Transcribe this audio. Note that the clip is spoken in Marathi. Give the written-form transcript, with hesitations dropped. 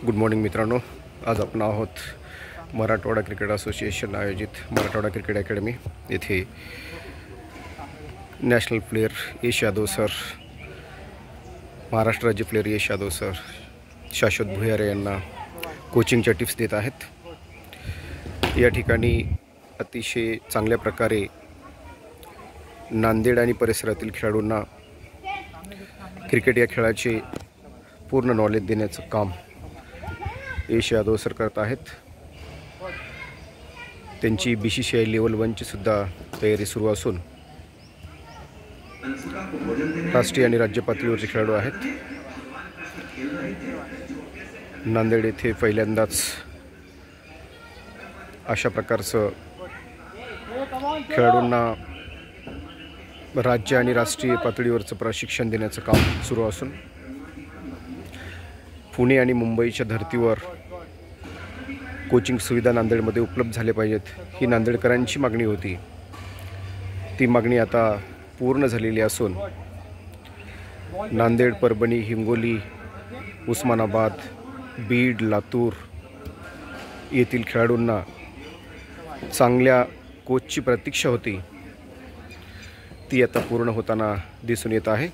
गुड मॉर्निंग मित्रांनो, आज आपण आहोत मराठवाडा क्रिकेट असोसिएशन आयोजित मराठवाडा क्रिकेट अकॅडमी येथे नॅशनल प्लेयर यश यादव सर, महाराष्ट्र राज्य प्लेयर यश यादव सर शाश्वत भुयारे यांना कोचिंगच्या टिप्स देत आहेत। या ठिकाणी अतिशय चांगल्या प्रकारे नांदेड आणि परिसरातील खेळाडूंना क्रिकेट या खेळाचे पूर्ण नॉलेज देण्याचं काम यश यादव सर करत आहेत। त्यांची BCCI लेवल 1ची सुद्धा तयारी सुरू असून राष्ट्रीय आणि राज्य पातळीवरचे खेळाडू आहेत। नांदेड येथे पहिल्यांदाच अशा प्रकारचं खेळाडूंना राज्य आणि राष्ट्रीय पातळीवरचं प्रशिक्षण देण्याचं काम सुरू असून पुणे आणि मुंबईच्या धर्तीवर कोचिंग सुविधा नांदेडमध्ये उपलब्ध झाल्या पाहिजेत, ही नांदेडकरांची मागणी होती। ती मागणी आता पूर्ण झालेली असून नांदेड, परभणी, हिंगोली, उस्मानाबाद, बीड, लातूर येथील खेळाडूंना चांगल्या कोचची प्रतीक्षा होती, ती आता पूर्ण होताना दिसून येत आहे।